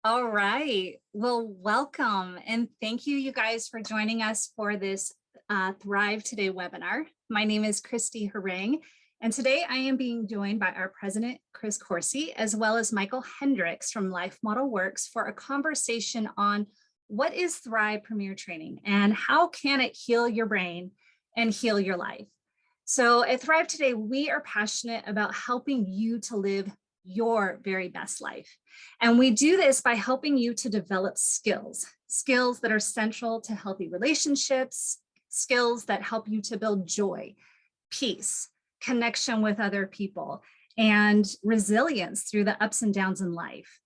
All right. Well, welcome. And thank you, you guys, for joining us for this Thrive Today webinar. My name is Christy Harang, and today I am being joined by our president, Chris Coursey, as well as Michel Hendricks from Life Model Works for a conversation on what is Thrive Premier Training and how can it heal your brain and heal your life. So at Thrive Today, we are passionate about helping you to live your very best life. And we do this by helping you to develop skills that are central to healthy relationships, skills that help you to build joy, peace, connection with other people, and resilience through the ups and downs in life.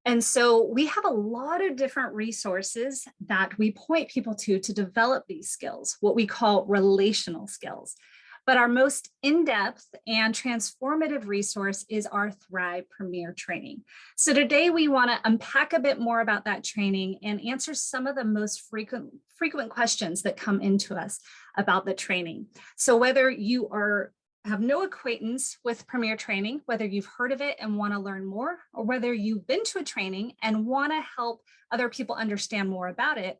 And so we have a lot of different resources that we point people to develop these skills, what we call relational skills. But our most in-depth and transformative resource is our Thrive Premier Training. So today we want to unpack a bit more about that training and answer some of the most frequent questions that come into us about the training. So whether you have no acquaintance with Premier Training, whether you've heard of it and want to learn more, or whether you've been to a training and want to help other people understand more about it,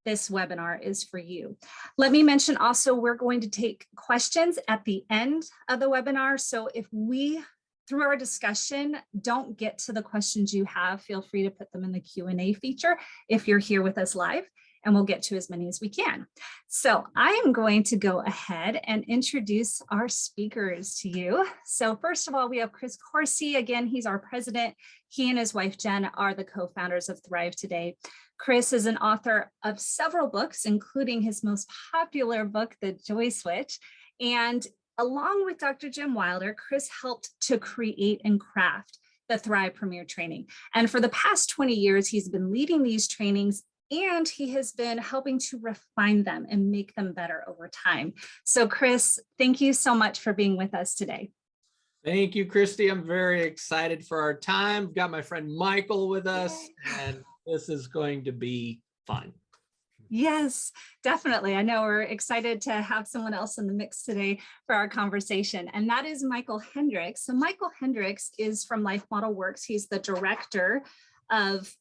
this webinar is for you. Let me mention also, we're going to take questions at the end of the webinar. So if we, through our discussion, don't get to the questions you have, feel free to put them in the Q&A feature if you're here with us live, and we'll get to as many as we can. So I am going to go ahead and introduce our speakers to you. So first of all, we have Chris Coursey. Again, he's our president. He and his wife, Jen, are the co-founders of Thrive Today. Chris is an author of several books, including his most popular book, The Joy Switch. And along with Dr. Jim Wilder, Chris helped to create and craft the Thrive Premier Training. And for the past 20 years, he's been leading these trainings, and he has been helping to refine them and make them better over time. So Chris, thank you so much for being with us today. Thank you, Christy. I'm very excited for our time. We've got my friend Michael with us, and this is going to be fun. Yes, definitely. I know we're excited to have someone else in the mix today for our conversation, and that is Michel Hendricks. So Michel Hendricks is from Life Model Works. He's the director of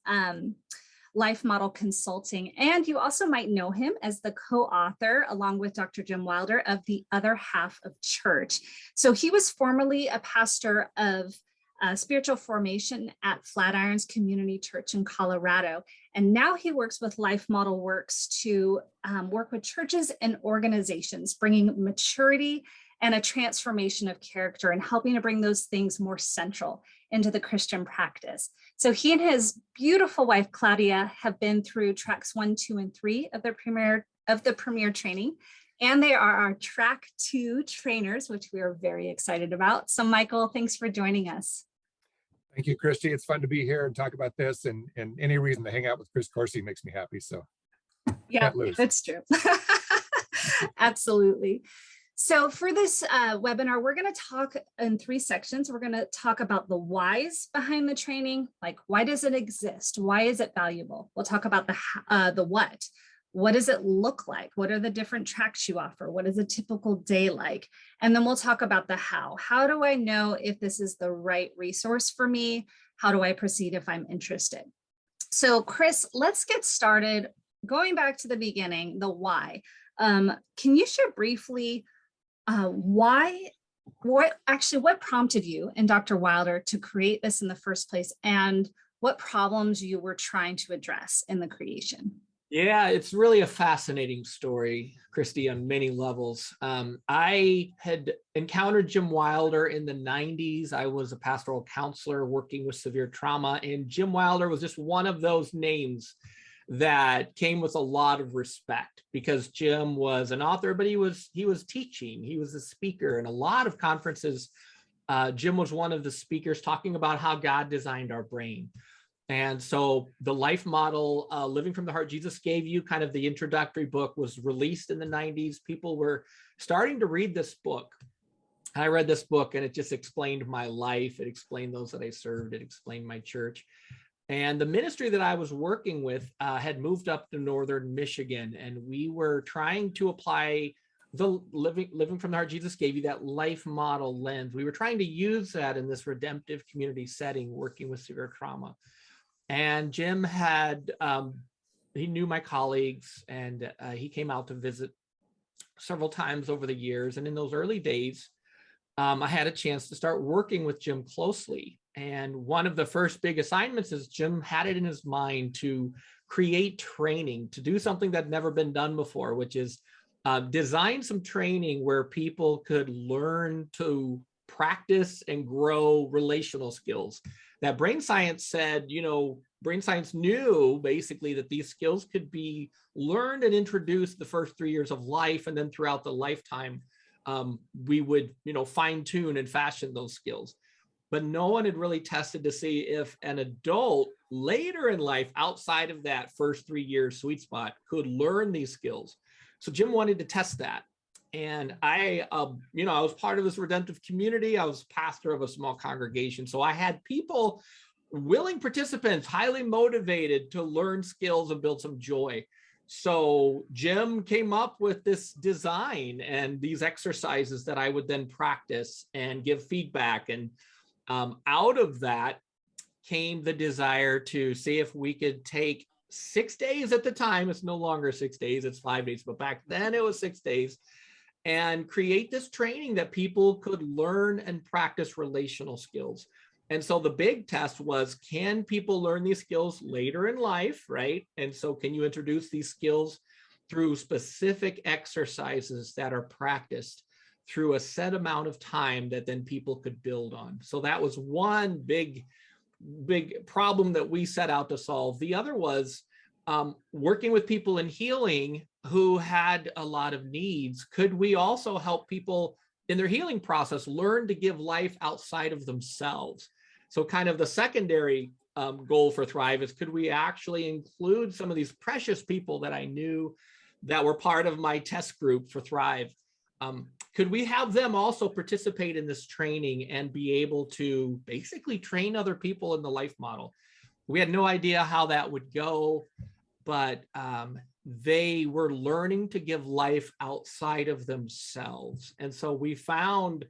Life Model Consulting, and you also might know him as the co-author, along with Dr. Jim Wilder, of The Other Half of Church. So he was formerly a pastor of spiritual formation at Flatirons Community Church in Colorado, and now he works with Life Model Works to work with churches and organizations, bringing maturity and a transformation of character and helping to bring those things more central into the Christian practice. So he and his beautiful wife, Claudia, have been through tracks 1, 2, and 3 of the Premier Training, and they are our track 2 trainers, which we are very excited about. So Michael, thanks for joining us. Thank you, Christy. It's fun to be here and talk about this, and any reason to hang out with Chris Coursey makes me happy. So yeah, that's true. Absolutely. So for this webinar, we're going to talk in 3 sections. We're going to talk about the whys behind the training, like why does it exist? Why is it valuable? We'll talk about the what. What does it look like? What are the different tracks you offer? What is a typical day like? And then we'll talk about the how. How do I know if this is the right resource for me? How do I proceed if I'm interested? So Chris, let's get started. Going back to the beginning, the why. Can you share briefly what prompted you and Dr. Wilder to create this in the first place, and what problems you were trying to address in the creation? Yeah, it's really a fascinating story, Christy, on many levels. I had encountered Jim Wilder in the 90s. I was a pastoral counselor working with severe trauma, and Jim Wilder was just one of those names that came with a lot of respect, because Jim was an author, but he was teaching, he was a speaker in a lot of conferences. Jim was one of the speakers talking about how God designed our brain. And so the life model, Living from the Heart Jesus Gave You, kind of the introductory book, was released in the 90s. People were starting to read this book. I read this book and it just explained my life. It explained those that I served. It explained my church. And the ministry that I was working with had moved up to northern Michigan, and we were trying to apply the living from the heart Jesus gave you, that life model lens. We were trying to use that in this redemptive community setting, working with severe trauma. And Jim had, he knew my colleagues, and he came out to visit several times over the years. And in those early days, I had a chance to start working with Jim closely. And one of the first big assignments is Jim had it in his mind to create training, to do something that had never been done before, which is design some training where people could learn to practice and grow relational skills. That brain science said, brain science knew basically that these skills could be learned and introduced the first 3 years of life, and then throughout the lifetime, we would, fine tune and fashion those skills. But no one had really tested to see if an adult later in life, outside of that first 3 years sweet spot, could learn these skills. So Jim wanted to test that. And I was part of this redemptive community. I was pastor of a small congregation. So I had people, willing participants, highly motivated to learn skills and build some joy. So Jim came up with this design and these exercises that I would then practice and give feedback. And out of that came the desire to see if we could take 6 days at the time. It's no longer 6 days, it's 5 days, but back then it was 6 days, and create this training that people could learn and practice relational skills. And so the big test was, can people learn these skills later in life, right? And so can you introduce these skills through specific exercises that are practiced through a set amount of time that then people could build on? So that was one big problem that we set out to solve. The other was working with people in healing who had a lot of needs. Could we also help people in their healing process learn to give life outside of themselves? So kind of the secondary goal for Thrive is, could we actually include some of these precious people that I knew that were part of my test group for Thrive? Could we have them also participate in this training and be able to basically train other people in the life model? We had no idea how that would go, but they were learning to give life outside of themselves. And so we found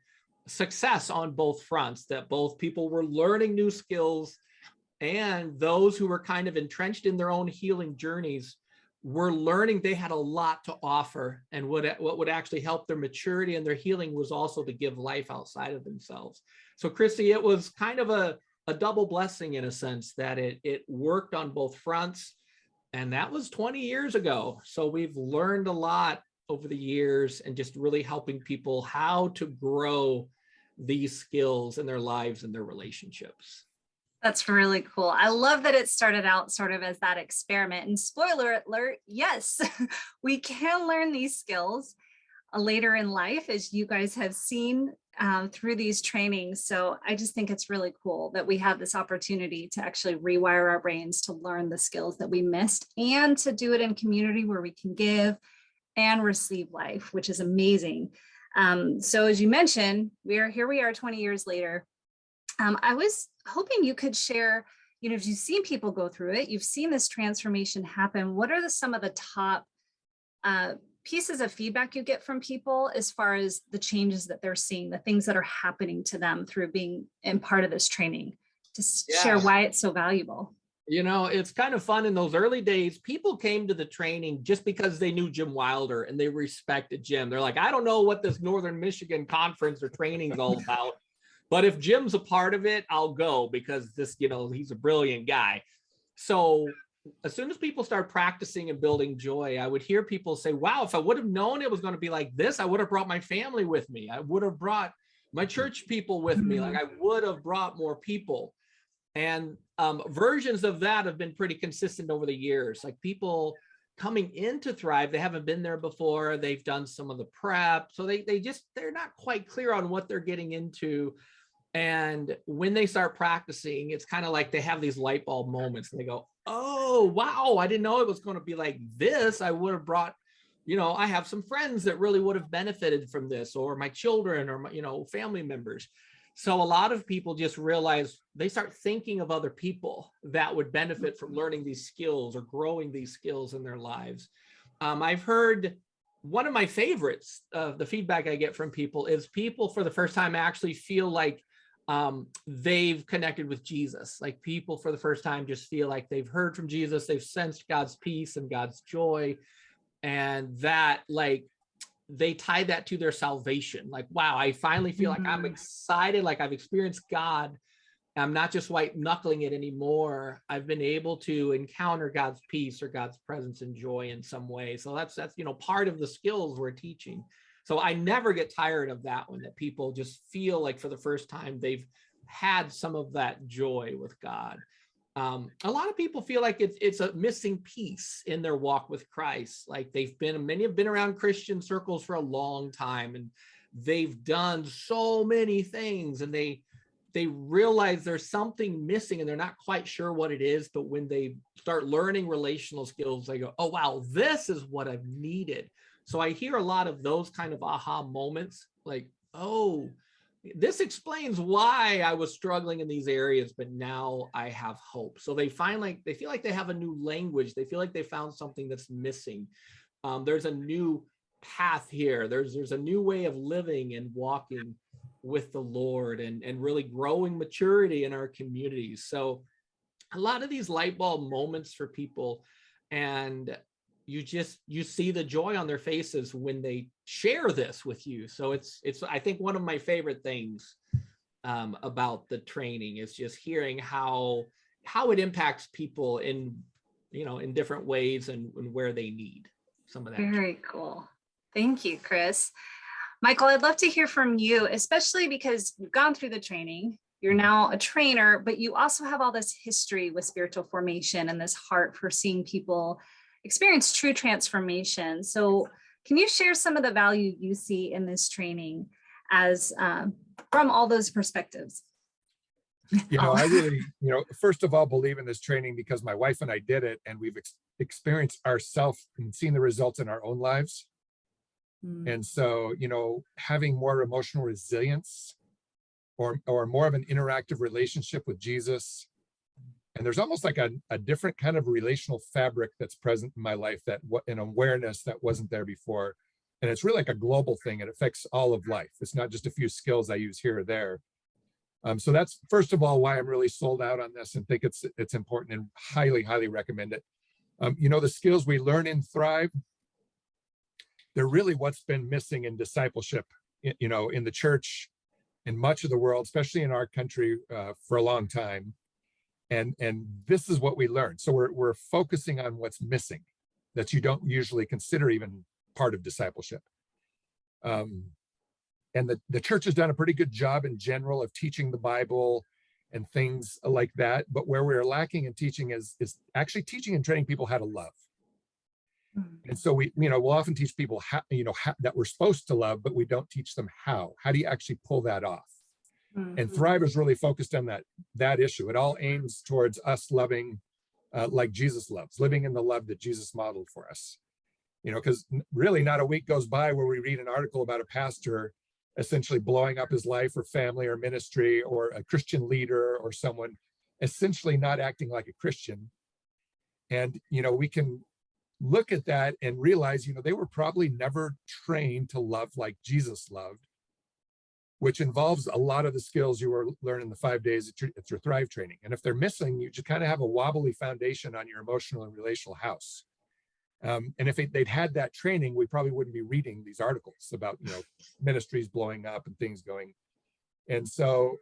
success on both fronts, that both people were learning new skills, and those who were kind of entrenched in their own healing journeys were learning they had a lot to offer. And what would actually help their maturity and their healing was also to give life outside of themselves. So Christy, it was kind of a double blessing in a sense, that it worked on both fronts. And that was 20 years ago. So we've learned a lot over the years, and just really helping people how to grow these skills in their lives and their relationships. That's really cool. I love that it started out sort of as that experiment. And spoiler alert, yes, we can learn these skills later in life, as you guys have seen through these trainings. So I just think it's really cool that we have this opportunity to actually rewire our brains to learn the skills that we missed, and to do it in community where we can give and receive life, which is amazing. So as you mentioned, here we are 20 years later. I was hoping you could share, if you've seen people go through it, you've seen this transformation happen, what are some of the top pieces of feedback you get from people as far as the changes that they're seeing, the things that are happening to them through being in part of this training, to share why it's so valuable? It's kind of fun. In those early days, people came to the training just because they knew Jim Wilder and they respected Jim. They're like, I don't know what this Northern Michigan conference or training is all about, but if Jim's a part of it, I'll go, because this, he's a brilliant guy. So as soon as people start practicing and building joy, I would hear people say, wow, if I would have known it was going to be like this, I would have brought my family with me. I would have brought my church people with me. Like, I would have brought more people. And versions of that have been pretty consistent over the years. Like, people coming into Thrive, they haven't been there before. They've done some of the prep. So they're not quite clear on what they're getting into. And when they start practicing, it's kind of like they have these light bulb moments, and they go, oh, wow, I didn't know it was going to be like this. I would have brought, I have some friends that really would have benefited from this, or my children, or my, family members. So a lot of people just realize, they start thinking of other people that would benefit from learning these skills or growing these skills in their lives. I've heard one of my favorites, the feedback I get from people is people for the first time actually feel like they've connected with Jesus. Like people for the first time just feel like they've heard from Jesus, they've sensed God's peace and God's joy, and that like they tie that to their salvation. Like, wow, I finally feel like I'm excited, like I've experienced God. I'm not just white knuckling it anymore. I've been able to encounter God's peace or God's presence and joy in some way. So that's part of the skills we're teaching. So I never get tired of that one, that people just feel like for the first time they've had some of that joy with God. A lot of people feel like it's a missing piece in their walk with Christ. Like many have been around Christian circles for a long time, and they've done so many things, and they realize there's something missing and they're not quite sure what it is. But when they start learning relational skills, they go, oh, wow, this is what I've needed. So I hear a lot of those kind of aha moments, like, oh, this explains why I was struggling in these areas, but now I have hope. So they feel like they have a new language. They feel like they found something that's missing. There's a new path here. There's a new way of living and walking with the Lord, and really growing maturity in our communities. So a lot of these light bulb moments for people, and you see the joy on their faces when they share this with you. So it's I think one of my favorite things about the training is just hearing how it impacts people in different ways and where they need some of that. Very cool. Thank you, Chris. Michael, I'd love to hear from you, especially because you've gone through the training. You're now a trainer, but you also have all this history with spiritual formation and this heart for seeing people experience true transformation. So can you share some of the value you see in this training as from all those perspectives? I really, first of all, believe in this training because my wife and I did it, and we've experienced ourselves and seen the results in our own lives. And so, having more emotional resilience or more of an interactive relationship with Jesus. And there's almost like a different kind of relational fabric that's present in my life, an awareness that wasn't there before. And it's really like a global thing. It affects all of life. It's not just a few skills I use here or there. So that's, first of all, why I'm really sold out on this and think it's important, and highly, highly recommend it. The skills we learn in Thrive, they're really what's been missing in discipleship, in the church, in much of the world, especially in our country, for a long time. And this is what we learn. So we're focusing on what's missing that you don't usually consider even part of discipleship. And the church has done a pretty good job in general of teaching the Bible and things like that. But where we're lacking in teaching is actually teaching and training people how to love. And so we'll often teach people how, that we're supposed to love, but we don't teach them how. How do you actually pull that off? And Thrive is really focused on that issue. It all aims towards us loving like Jesus loves, living in the love that Jesus modeled for us. Because really not a week goes by where we read an article about a pastor essentially blowing up his life or family or ministry, or a Christian leader or someone essentially not acting like a Christian. And, we can look at that and realize, they were probably never trained to love like Jesus loved, which involves a lot of the skills you were learning the 5 days at your Thrive training. And if they're missing, you just kind of have a wobbly foundation on your emotional and relational house. And if they'd had that training, we probably wouldn't be reading these articles about, ministries blowing up and things going. And so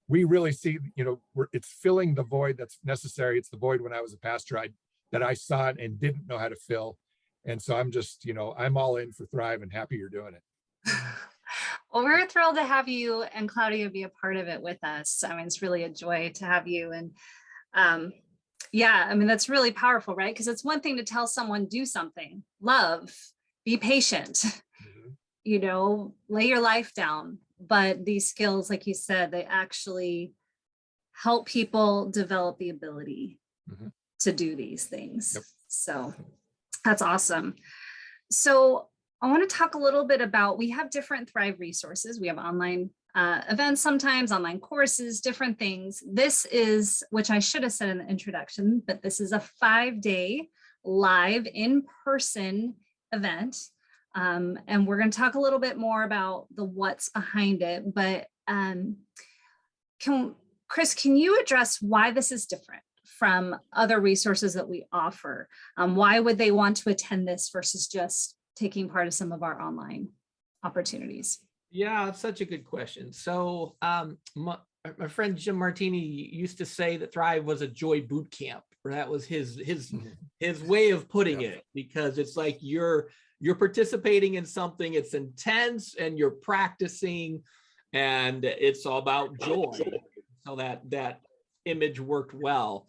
we really see, it's filling the void that's necessary. It's the void when I was a pastor that I saw it and didn't know how to fill. And so I'm just, I'm all in for Thrive and happy you're doing it. Well, we're thrilled to have you and Claudia be a part of it with us. I mean, it's really a joy to have you. And that's really powerful, right? Because it's one thing to tell someone, do something, love, be patient, lay your life down. But these skills, like you said, they actually help people develop the ability to do these things. Yep. So that's awesome. So I want to talk a little bit about, we have different Thrive resources. We have online events sometimes, online courses, different things. This is, which I should have said in the introduction, but this is a 5-day live in-person event. And we're going to talk a little bit more about the what's behind it. But Chris, can you address why this is different from other resources that we offer? Why would they want to attend this versus just taking part of some of our online opportunities? Yeah, it's such a good question. So my friend Jim Martini used to say that Thrive was a joy boot camp, or that was his way of putting it, because it's like you're participating in something, it's intense, and you're practicing, and it's all about joy. So that image worked well.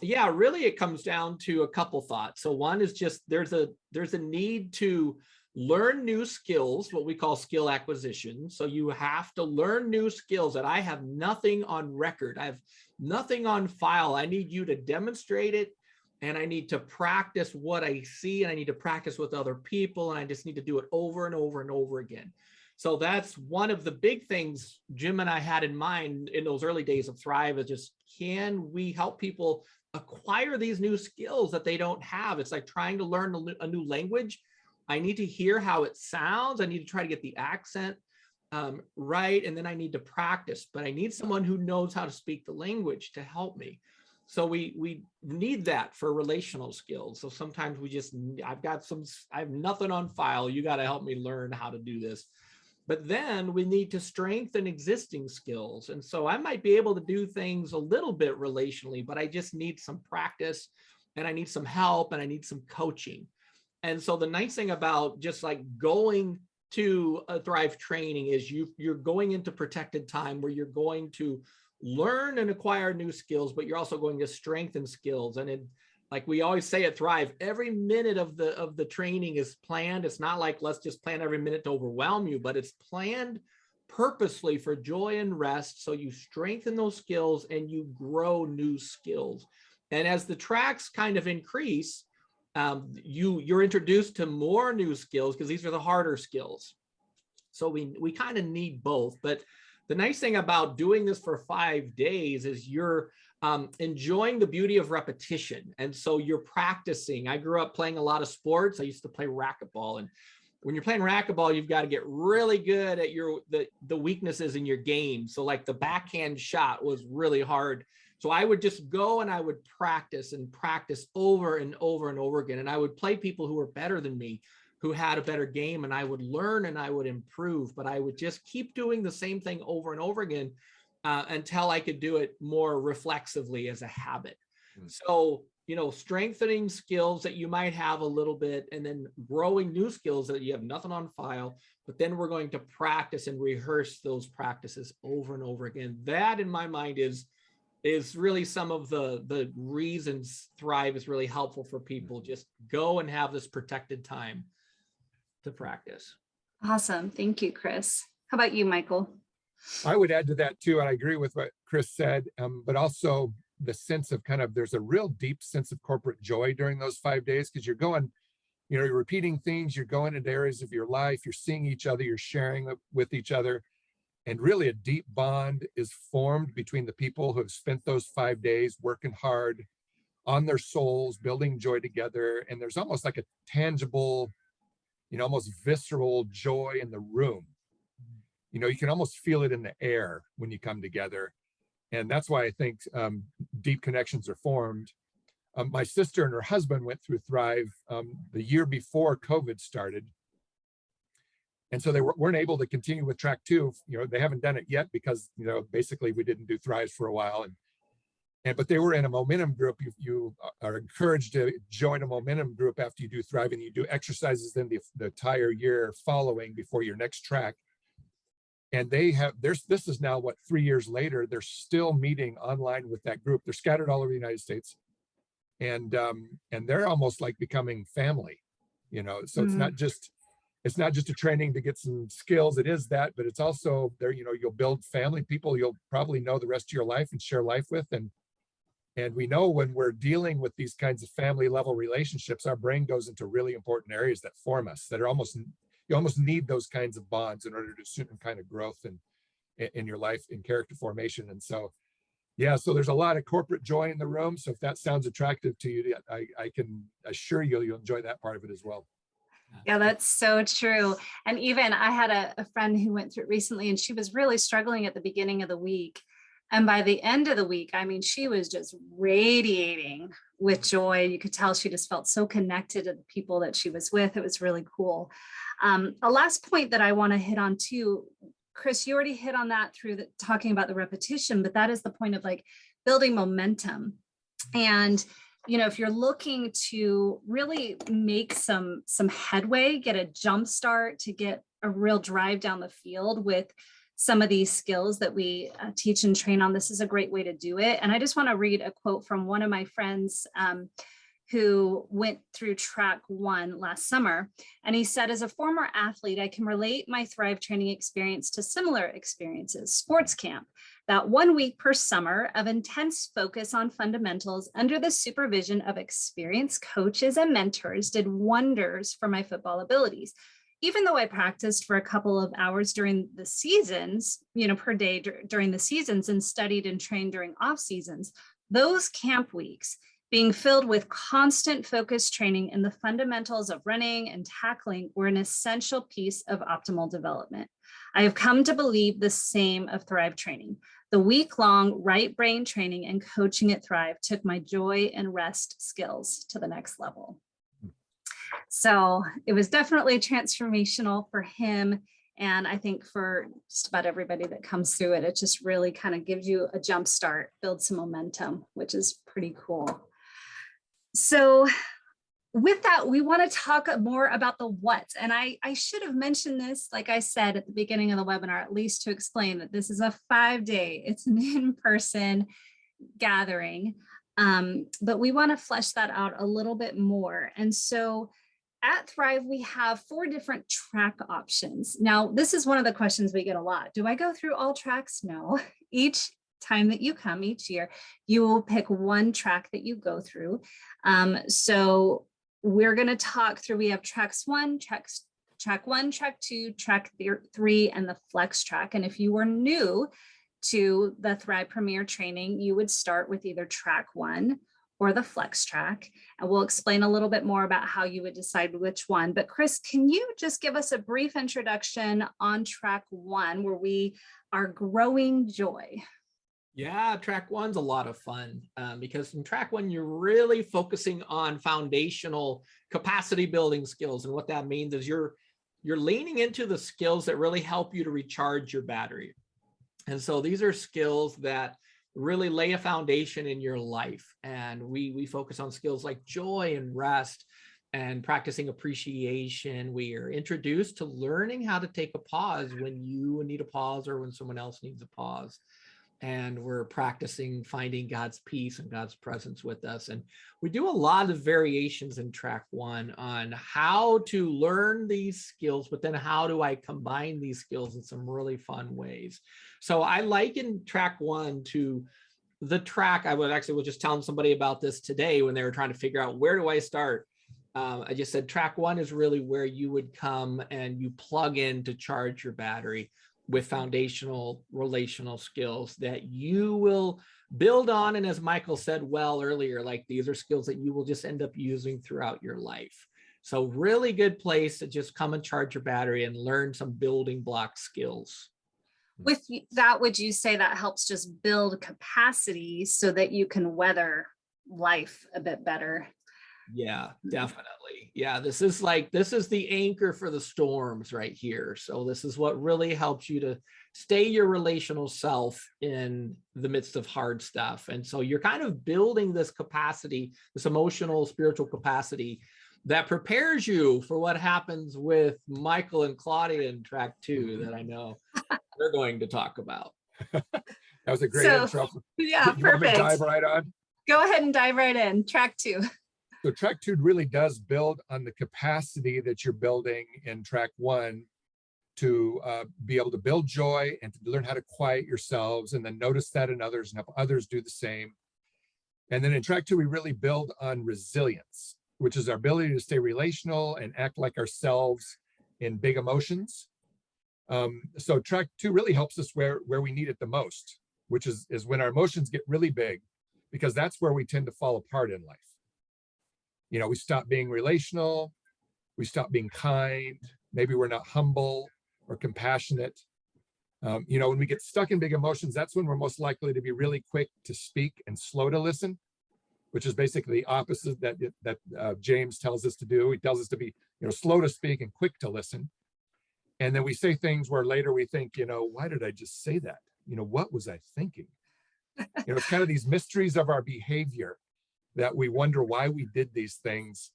Yeah, really, it comes down to a couple thoughts. So one is just there's a need to learn new skills, what we call skill acquisition. So you have to learn new skills that I have nothing on record. I have nothing on file. I need you to demonstrate it, and I need to practice what I see, and I need to practice with other people, and I just need to do it over and over and over again. So that's one of the big things Jim and I had in mind in those early days of Thrive, is just, can we help people acquire these new skills that they don't have? It's like trying to learn a new language. I need to hear how it sounds. I need to try to get the accent right. And then I need to practice, but I need someone who knows how to speak the language to help me. So we need that for relational skills. So sometimes I have nothing on file. You got to help me learn how to do this. But then we need to strengthen existing skills. And so I might be able to do things a little bit relationally, but I just need some practice, and I need some help, and I need some coaching. And so the nice thing about just like going to a Thrive training is you're going into protected time where you're going to learn and acquire new skills, but you're also going to strengthen skills. And like we always say at Thrive, every minute of the training is planned. It's not like, let's just plan every minute to overwhelm you, but it's planned purposely for joy and rest. So you strengthen those skills and you grow new skills. And as the tracks kind of increase, you're introduced to more new skills, because these are the harder skills. So we kind of need both. But the nice thing about doing this for 5 days is you're enjoying the beauty of repetition. And so you're practicing. I grew up playing a lot of sports. I used to play racquetball. And when you're playing racquetball, you've got to get really good at the weaknesses in your game. So like the backhand shot was really hard. So I would just go and I would practice and practice over and over and over again. And I would play people who were better than me, who had a better game, and I would learn and I would improve, but I would just keep doing the same thing over and over again until I could do it more reflexively as a habit. So, strengthening skills that you might have a little bit, and then growing new skills that you have nothing on file, but then we're going to practice and rehearse those practices over and over again. That, in my mind, is really some of the reasons Thrive is really helpful for people. Just go and have this protected time to practice. Awesome. Thank you, Chris. How about you, Michael? I would add to that too, and I agree with what Chris said, but also the sense of there's a real deep sense of corporate joy during those 5 days, because you're going, you're repeating things, you're going into areas of your life, you're seeing each other, you're sharing with each other. And really a deep bond is formed between the people who have spent those 5 days working hard on their souls, building joy together. And there's almost like a tangible, almost visceral joy in the room. You can almost feel it in the air when you come together. And that's why I think deep connections are formed. My sister and her husband went through Thrive the year before COVID started. And so they weren't able to continue with track 2. They haven't done it yet because, basically we didn't do Thrive for a while. But they were in a momentum group. You are encouraged to join a momentum group after you do Thrive, and you do exercises then the entire year following before your next track. And this is now 3 years later, they're still meeting online with that group. They're scattered all over the United States. And they're almost like becoming family, so it's not just a training to get some skills. It is that, but it's also there, you'll build family, people you'll probably know the rest of your life and share life with. And we know when we're dealing with these kinds of family level relationships, our brain goes into really important areas that form us, that are you almost need those kinds of bonds in order to certain kind of growth in your life, in character formation. And so, so there's a lot of corporate joy in the room. So if that sounds attractive to you, I can assure you'll enjoy that part of it as well. Yeah, that's so true. And even I had a friend who went through it recently, and she was really struggling at the beginning of the week. And by the end of the week, I mean, she was just radiating with joy. You could tell she just felt so connected to the people that she was with. It was really cool. A last point that I want to hit on too, Chris, you already hit on that through talking about the repetition, but that is the point of like building momentum. And, you know, if you're looking to really make some headway, get a jump start to get a real drive down the field with some of these skills that we teach and train on, this is a great way to do it. And I just want to read a quote from one of my friends who went through track 1 last summer. And he said, as a former athlete, I can relate my Thrive training experience to similar experiences. Sports camp, that 1 week per summer of intense focus on fundamentals under the supervision of experienced coaches and mentors did wonders for my football abilities. Even though I practiced for a couple of hours during the seasons, you know, per day during the seasons, and studied and trained during off seasons, those camp weeks being filled with constant focused training in the fundamentals of running and tackling were an essential piece of optimal development. I have come to believe the same of Thrive training. The week-long right brain training and coaching at Thrive took my joy and rest skills to the next level. So it was definitely transformational for him. And I think for just about everybody that comes through it, it just really kind of gives you a jump start, builds some momentum, which is pretty cool. So with that, we want to talk more about the what's. And I should have mentioned this, like I said at the beginning of the webinar, at least to explain that this is a 5-day, it's an in-person gathering. But we want to flesh that out a little bit more. And so at Thrive, we have 4 different track options. Now, this is one of the questions we get a lot. Do I go through all tracks? No. Each time that you come each year, you will pick one track that you go through. So we're going to talk through, we have track 1, track 2, track 3, and the flex track. And if you were new to the Thrive Premier training, you would start with either track 1 or the flex track. And we'll explain a little bit more about how you would decide which one. But Chris, can you just give us a brief introduction on track 1, where we are growing joy? Yeah, track 1's a lot of fun because in track 1, you're really focusing on foundational capacity building skills. And what that means is you're leaning into the skills that really help you to recharge your battery. And so these are skills that really lay a foundation in your life. And we focus on skills like joy and rest and practicing appreciation. We are introduced to learning how to take a pause when you need a pause or when someone else needs a pause. And we're practicing finding God's peace and God's presence with us. And we do a lot of variations in track 1 on how to learn these skills, but then how do I combine these skills in some really fun ways. So I liken track 1 to the track. I was just telling somebody about this today when they were trying to figure out, where do I start? I just said track 1 is really where you would come and you plug in to charge your battery with foundational relational skills that you will build on. And as Michael said well earlier, like these are skills that you will just end up using throughout your life. So really good place to just come and charge your battery and learn some building block skills. With that, would you say that helps just build capacity so that you can weather life a bit better? Yeah, definitely. Yeah, this is the anchor for the storms right here. So this is what really helps you to stay your relational self in the midst of hard stuff. And so you're kind of building this capacity, this emotional, spiritual capacity that prepares you for what happens with Michael and Claudia in track 2 that I know they're going to talk about. That was a great intro. Yeah, you want me to perfect. dive right on? Go ahead and dive right in. Track 2. So track 2 really does build on the capacity that you're building in track 1 to be able to build joy and to learn how to quiet yourselves and then notice that in others and have others do the same. And then in track 2, we really build on resilience, which is our ability to stay relational and act like ourselves in big emotions. So track 2 really helps us where we need it the most, which is when our emotions get really big, because that's where we tend to fall apart in life. You know, we stop being relational, we stop being kind, maybe we're not humble or compassionate. When we get stuck in big emotions, that's when we're most likely to be really quick to speak and slow to listen, which is basically the opposite that James tells us to do. He tells us to be, slow to speak and quick to listen. And then we say things where later we think, why did I just say that? What was I thinking? It's kind of these mysteries of our behavior that we wonder why we did these things.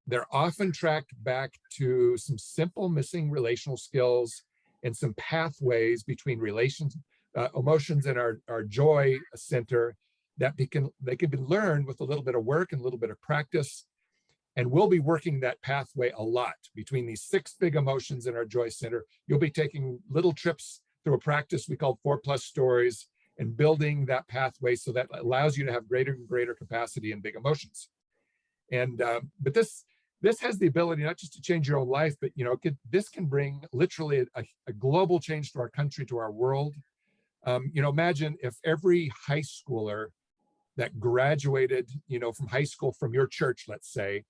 They're often tracked back to some simple missing relational skills and some pathways between emotions and our joy center that they can be learned with a little bit of work and a little bit of practice. And we'll be working that pathway a lot between these 6 big emotions in our joy center. You'll be taking little trips through a practice we call 4+ stories and building that pathway so that allows you to have greater and greater capacity in big emotions. And but this has the ability not just to change your own life, but this can bring literally a global change to our country, to our world. Imagine if every high schooler that graduated, from high school from your church, let's say,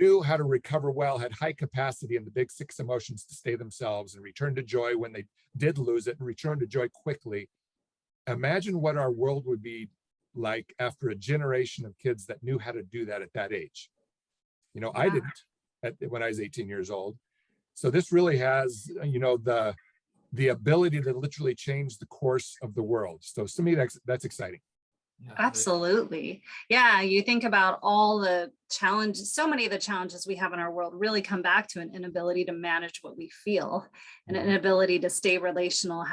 knew how to recover well, had high capacity in the big 6 emotions to stay themselves and return to joy when they did lose it and return to joy quickly. Imagine what our world would be like after a generation of kids that knew how to do that at that age. I didn't when I was 18 years old. So this really has, the ability to literally change the course of the world. So to me, that's exciting. Absolutely. Yeah. You think about all the challenges, so many of the challenges we have in our world really come back to an inability to manage what we feel and an inability to stay relational,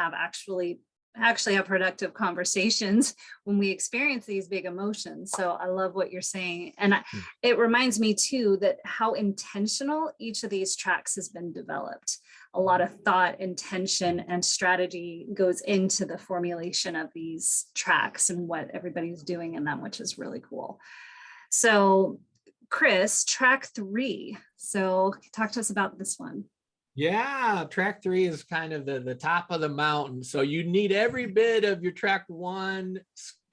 actually have productive conversations when we experience these big emotions. So I love what you're saying. And it reminds me too, that how intentional each of these tracks has been developed. A lot of thought, intention, and strategy goes into the formulation of these tracks and what everybody's doing in them, which is really cool. So Chris, track 3. So talk to us about this one. Yeah, track 3 is kind of the top of the mountain. So you need every bit of your track 1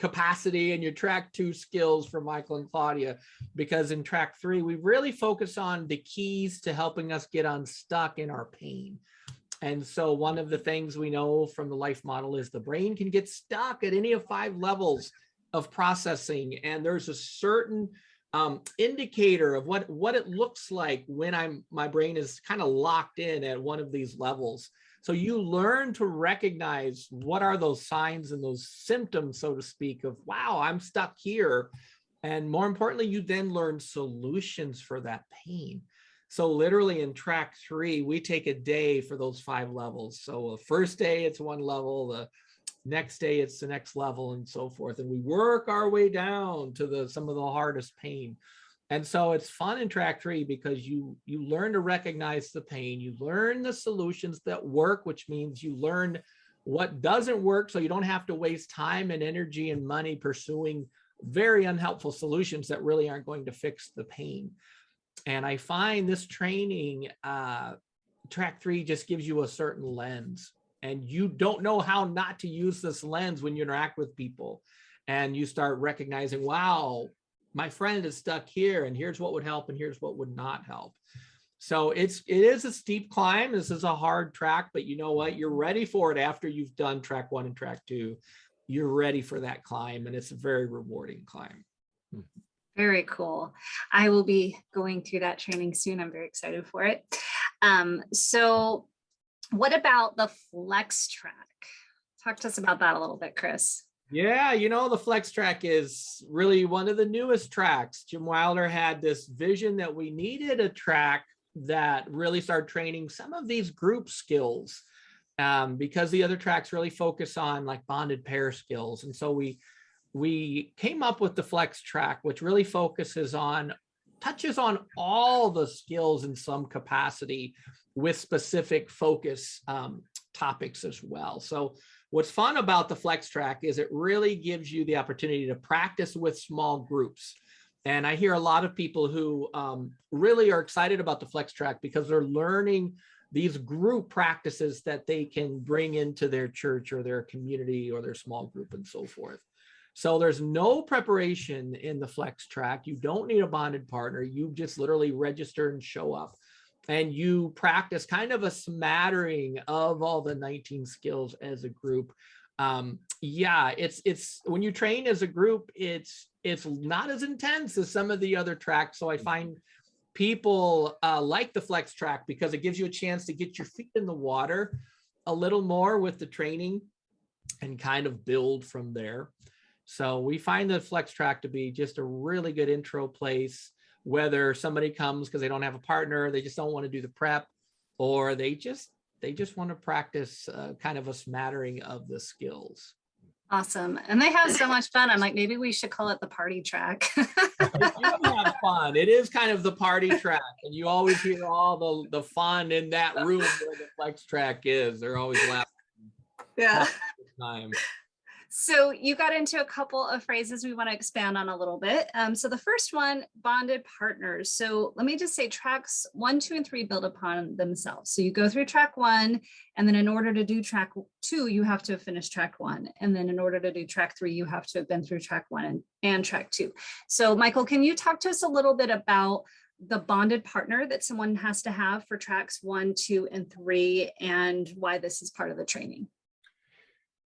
capacity and your track 2 skills for Michael and Claudia, because in track 3, we really focus on the keys to helping us get unstuck in our pain. And so one of the things we know from the life model is the brain can get stuck at any of 5 levels of processing. And there's a certain indicator of what it looks like when my brain is kind of locked in at one of these levels. So you learn to recognize what are those signs and those symptoms, so to speak, of, wow, I'm stuck here. And more importantly, you then learn solutions for that pain. So literally in track 3, we take a day for those 5 levels. So the first day, it's one level. The next day, it's the next level, and so forth. And we work our way down to some of the hardest pain. And so it's fun in track 3 because you learn to recognize the pain, you learn the solutions that work, which means you learn what doesn't work, so you don't have to waste time and energy and money pursuing very unhelpful solutions that really aren't going to fix the pain. And I find this training, track 3 just gives you a certain lens, and you don't know how not to use this lens when you interact with people. And you start recognizing, wow, my friend is stuck here, and here's what would help, and here's what would not help. So it is a steep climb. This is a hard track, but you know what? You're ready for it after you've done track 1 and track 2. You're ready for that climb, and it's a very rewarding climb. Very cool. I will be going through that training soon. I'm very excited for it. So what about the flex track? Talk to us about that a little bit, Chris. Yeah, the flex track is really one of the newest tracks. Jim Wilder had this vision that we needed a track that really started training some of these group skills, because the other tracks really focus on like bonded pair skills. And so we came up with the flex track, which really touches on all the skills in some capacity with specific focus topics as well. So what's fun about the flex track is it really gives you the opportunity to practice with small groups. And I hear a lot of people who really are excited about the flex track because they're learning these group practices that they can bring into their church or their community or their small group and so forth. So there's no preparation in the flex track. You don't need a bonded partner. You just literally register and show up. and you practice kind of a smattering of all the 19 skills as a group. Yeah, it's when you train as a group, it's not as intense as some of the other tracks. So I find people like the flex track because it gives you a chance to get your feet in the water a little more with the training and kind of build from there. So we find the flex track to be just a really good intro place, whether somebody comes because they don't have a partner, they just don't want to do the prep, or they just want to practice kind of a smattering of the skills. Awesome. And they have so much fun. I'm like, maybe we should call it the party track. If you have fun, it is kind of the party track, and you always hear all the fun in that room where the flex track is. They're always laughing. Yeah. Time. So you got into a couple of phrases we want to expand on a little bit. So the first one, bonded partners. So let me just say tracks 1, 2, and 3 build upon themselves. So you go through track 1, and then in order to do track 2, you have to have finished track 1. And then in order to do track 3, you have to have been through track 1 and track 2. So Michael, can you talk to us a little bit about the bonded partner that someone has to have for tracks 1, 2, and 3, and why this is part of the training?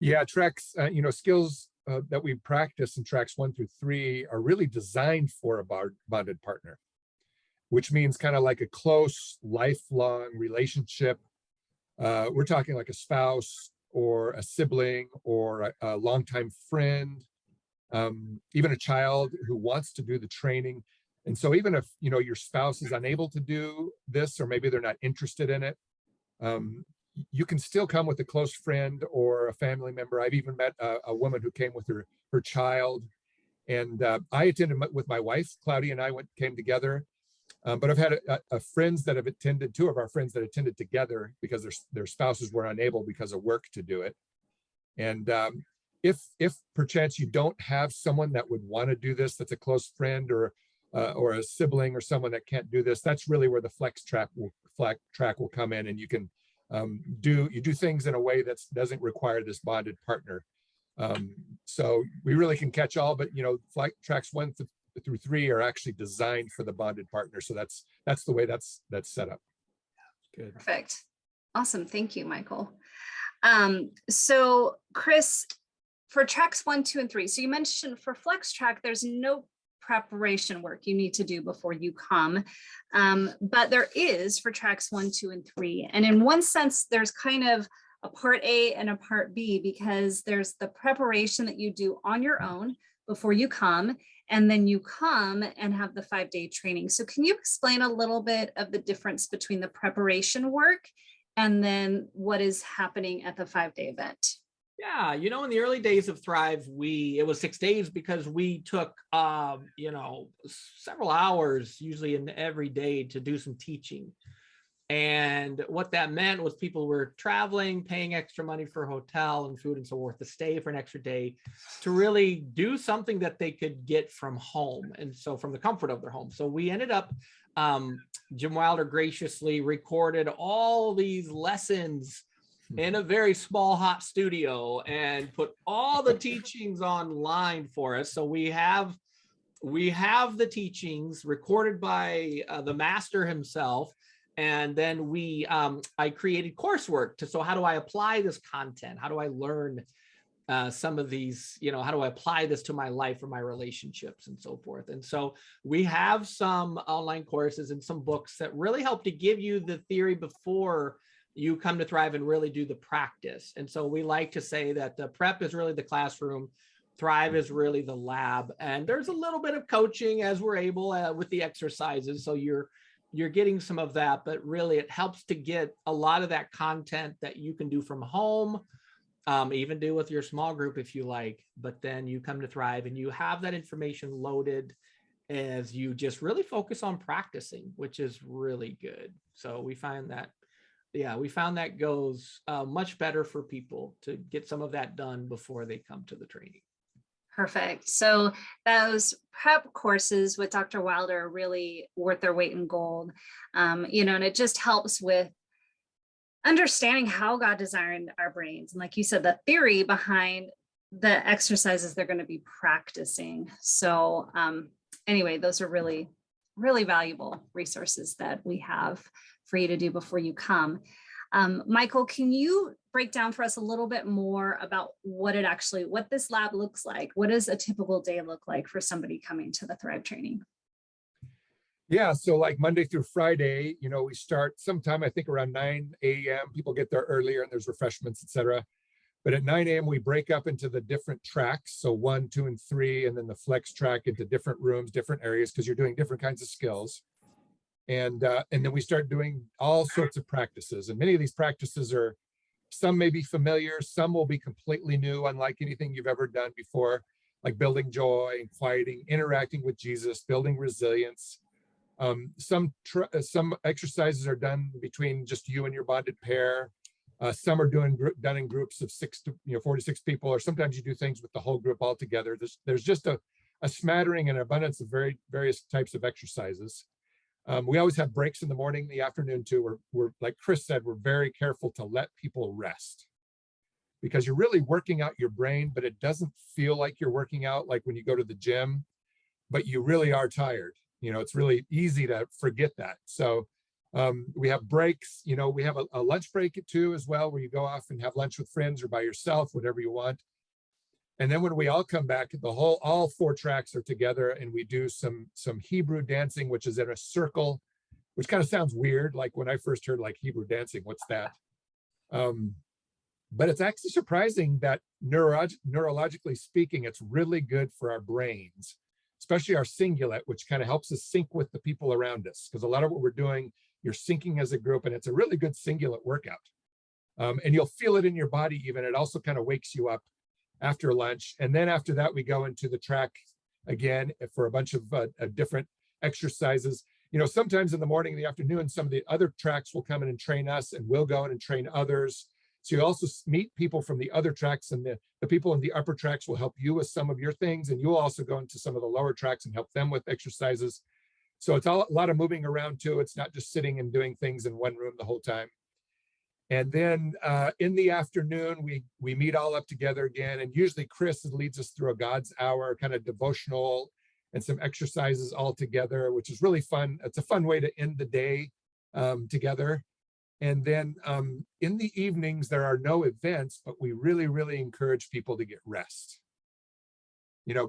Yeah, tracks, skills that we practice in tracks 1 through 3 are really designed for a bonded partner, which means kind of like a close, lifelong relationship. We're talking like a spouse or a sibling or a longtime friend, even a child who wants to do the training. And so even if, your spouse is unable to do this, or maybe they're not interested in it, you can still come with a close friend or a family member. I've even met a woman who came with her child, and I attended with my wife. Claudia and I came together, but I've had friends that have attended, 2 of our friends that attended together because their spouses were unable because of work to do it. And if perchance you don't have someone that would want to do this, that's a close friend or a sibling or someone that can't do this, that's really where the flex track will come in, and you can do things in a way that doesn't require this bonded partner. So we really can catch all, but flight tracks 1 through 3 are actually designed for the bonded partner. So that's the way that's set up. Good. Perfect. Awesome. Thank you, Michael. So Chris, for tracks 1, 2, and 3, so you mentioned for flex track, there's no preparation work you need to do before you come. But there is for tracks 1, 2, and 3. And in one sense, there's kind of a part A and a part B, because there's the preparation that you do on your own before you come, and then you come and have the 5-day training. So can you explain a little bit of the difference between the preparation work and then what is happening at the 5-day event? Yeah, in the early days of Thrive, it was 6 days because we took, several hours, usually in every day, to do some teaching. And what that meant was people were traveling, paying extra money for hotel and food and so forth to stay for an extra day to really do something that they could get from home. And so from the comfort of their home. So we ended up, Jim Wilder graciously recorded all these lessons in a very small, hot studio and put all the teachings online for us. So we have the teachings recorded by the master himself. And then I created coursework so how do I apply this content? How do I learn some of these, how do I apply this to my life or my relationships and so forth? And so we have some online courses and some books that really help to give you the theory before you come to Thrive and really do the practice. And so we like to say that the prep is really the classroom, Thrive is really the lab, and there's a little bit of coaching as we're able with the exercises. So you're getting some of that, but really it helps to get a lot of that content that you can do from home, even do with your small group if you like, but then you come to Thrive and you have that information loaded as you just really focus on practicing, which is really good. So we find that goes much better for people to get some of that done before they come to the training. Perfect. So those prep courses with Dr. Wilder are really worth their weight in gold. And it just helps with understanding how God designed our brains. And like you said, the theory behind the exercises they're going to be practicing. So anyway, those are really, really valuable resources that we have for you to do before you come. Michael, can you break down for us a little bit more about what this lab looks like? What does a typical day look like for somebody coming to the Thrive training? Yeah, so like Monday through Friday, we start sometime, I think around 9 a.m. People get there earlier and there's refreshments, etc. But at 9 a.m. we break up into the different tracks. So 1, 2, and 3, and then the flex track into different rooms, different areas, because you're doing different kinds of skills. And then we start doing all sorts of practices. And many of these practices some may be familiar, some will be completely new, unlike anything you've ever done before, like building joy, quieting, interacting with Jesus, building resilience. Some exercises are done between just you and your bonded pair. Some are done in groups of 4 to 6 people, or sometimes you do things with the whole group all together. There's just a smattering and abundance of various types of exercises. We always have breaks in the morning, the afternoon too. We're like Chris said, we're very careful to let people rest, because you're really working out your brain, but it doesn't feel like you're working out like when you go to the gym, but you really are tired. It's really easy to forget that. So we have breaks, we have a lunch break too as well, where you go off and have lunch with friends or by yourself, whatever you want. And then when we all come back, all 4 tracks are together, and we do some Hebrew dancing, which is in a circle, which kind of sounds weird. Like when I first heard like Hebrew dancing, what's that? But it's actually surprising that neurologically speaking, it's really good for our brains, especially our cingulate, which kind of helps us sync with the people around us. Because a lot of what we're doing, you're syncing as a group, and it's a really good cingulate workout. And you'll feel it in your body even. It also kind of wakes you up after lunch. And then after that, we go into the track again for a bunch of different exercises. Sometimes in the morning, in the afternoon, some of the other tracks will come in and train us, and we'll go in and train others. So you also meet people from the other tracks, and the people in the upper tracks will help you with some of your things. And you'll also go into some of the lower tracks and help them with exercises. So it's a lot of moving around too. It's not just sitting and doing things in one room the whole time. And then in the afternoon, we meet all up together again. And usually Chris leads us through a God's hour kind of devotional and some exercises all together, which is really fun. It's a fun way to end the day together. And then in the evenings, there are no events, but we really, really encourage people to get rest.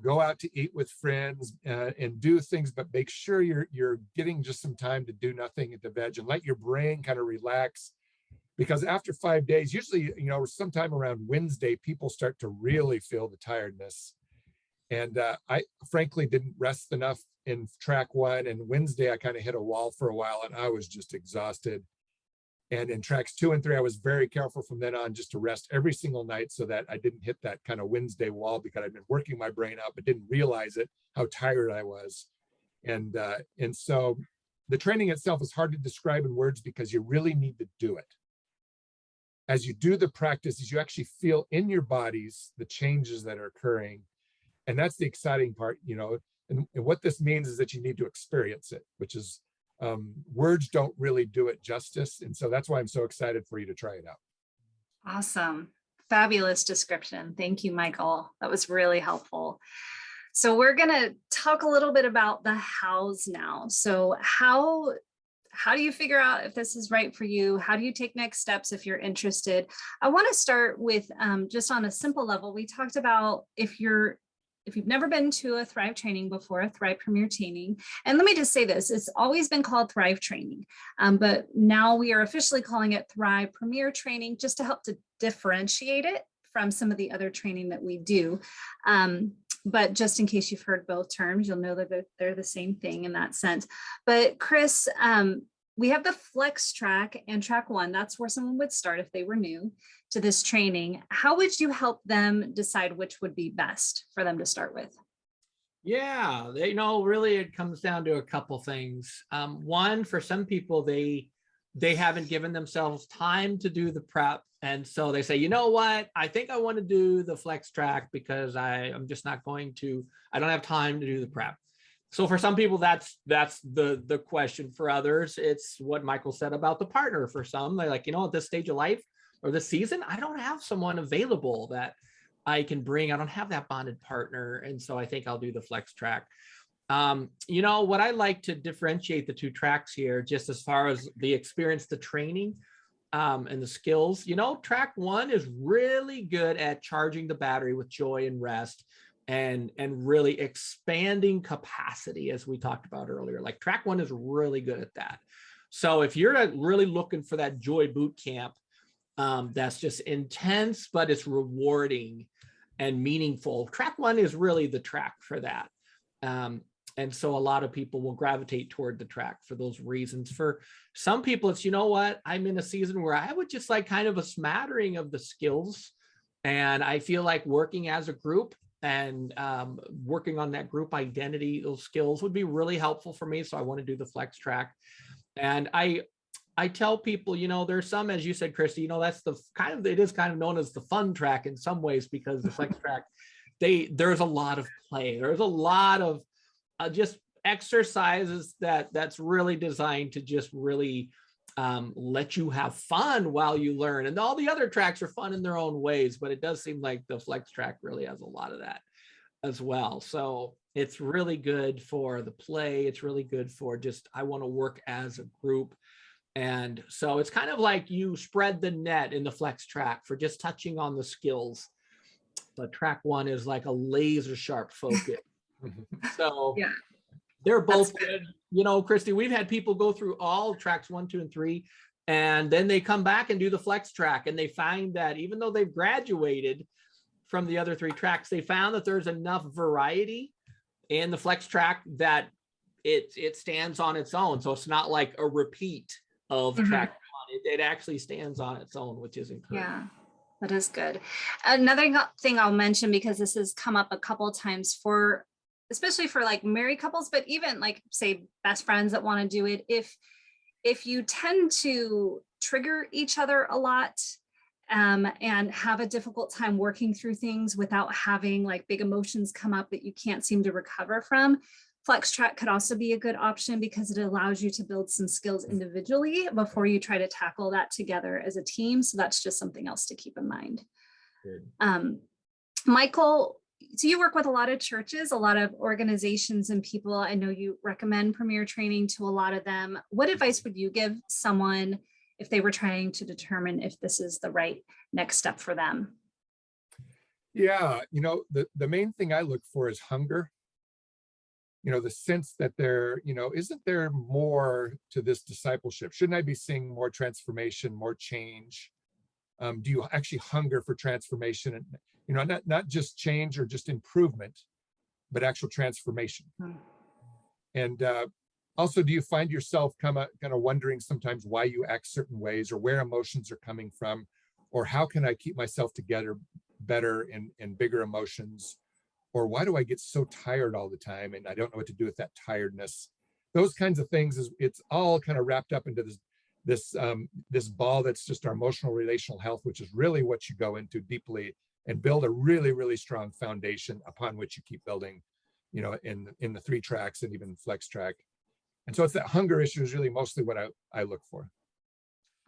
Go out to eat with friends and do things, but make sure you're getting just some time to do nothing and to veg, and let your brain kind of relax. Because after 5 days, usually, sometime around Wednesday, people start to really feel the tiredness. And I frankly didn't rest enough in track 1. And Wednesday, I kind of hit a wall for a while, and I was just exhausted. And in tracks 2 and 3, I was very careful from then on just to rest every single night, so that I didn't hit that kind of Wednesday wall, because I'd been working my brain out, but didn't realize it, how tired I was. And so the training itself is hard to describe in words, because you really need to do it. As you do the practices, you actually feel in your bodies the changes that are occurring. And that's the exciting part, and what this means is that you need to experience it, which is words don't really do it justice. And so that's why I'm so excited for you to try it out. Awesome. Fabulous description. Thank you, Michael. That was really helpful. So we're going to talk a little bit about the hows now. So how do you figure out if this is right for you? How do you take next steps if you're interested? I want to start with just on a simple level. We talked about if you've never been to a Thrive training before, a Thrive Premier training, and let me just say this, it's always been called Thrive training, but now we are officially calling it Thrive Premier training, just to help to differentiate it from some of the other training that we do. But just in case you've heard both terms, you'll know that they're the same thing in that sense. But Chris, we have the flex track and track 1. That's where someone would start if they were new to this training. How would you help them decide which would be best for them to start with? Yeah, really it comes down to a couple things. One, for some people, they haven't given themselves time to do the prep. And so they say, you know what, I think I want to do the flex track because I'm just not going to, I don't have time to do the prep. So for some people, that's the question. For others, it's what Michael said about the partner. For some, they're like, at this stage of life or this season, I don't have someone available that I can bring. I don't have that bonded partner. And so I think I'll do the flex track. You know, what I like to differentiate the two tracks here, just as far as the experience, the training, and the skills, you know, track one is really good at charging the battery with joy and rest and really expanding capacity, as we talked about earlier. Like track one is really good at that. So if you're really looking for that joy boot camp, that's just intense, but it's rewarding and meaningful, track one is really the track for that. And so a lot of people will gravitate toward the track for those reasons. For some people, it's, you know what, I'm in a season where I would just like kind of a smattering of the skills. And I feel like working as a group and working on that group identity, those skills would be really helpful for me. So I want to do the flex track. And I tell people, you know, there's some, as you said, Christy, you know, that's the kind of, it is kind of known as the fun track in some ways, because the flex track, there's a lot of play. There's a lot of just exercises that's really designed to just really let you have fun while you learn. And all the other tracks are fun in their own ways, but it does seem like the flex track really has a lot of that as well. So it's really good for the play. It's really good for just, I want to work as a group. And so it's kind of like you spread the net in the flex track for just touching on the skills. But track one is like a laser sharp focus. So yeah, they're both good. You know, Christy, we've had people go through all tracks 1, 2, and 3, and then they come back and do the flex track, and they find that even though they've graduated from the other 3 tracks, they found that there's enough variety in the flex track that it stands on its own. So it's not like a repeat of track one. It actually stands on its own, which is encouraging. Yeah. That is good. Another thing I'll mention, because this has come up a couple of times for, especially for like married couples, but even like say best friends that want to do it. If you tend to trigger each other a lot and have a difficult time working through things without having like big emotions come up that you can't seem to recover from, flex track could also be a good option, because it allows you to build some skills individually before you try to tackle that together as a team. So that's just something else to keep in mind. Good. Michael, so you work with a lot of churches, a lot of organizations and people. I know you recommend Premier training to a lot of them. What advice would you give someone if they were trying to determine if this is the right next step for them? Yeah, you know, the main thing I look for is hunger. You know, the sense that there, you know, isn't there more to this discipleship? Shouldn't I be seeing more transformation, more change? Do you actually hunger for transformation? And, you know, not just change or just improvement, but actual transformation. And also, do you find yourself kind of wondering sometimes why you act certain ways, or where emotions are coming from, or how can I keep myself together better in bigger emotions? Or why do I get so tired all the time and I don't know what to do with that tiredness? Those kinds of things, it's all kind of wrapped up into this ball that's just our emotional relational health, which is really what you go into deeply and build a really, really strong foundation upon which you keep building, you know, in the 3 tracks and even flex track. And so it's that hunger issue is really mostly what I look for.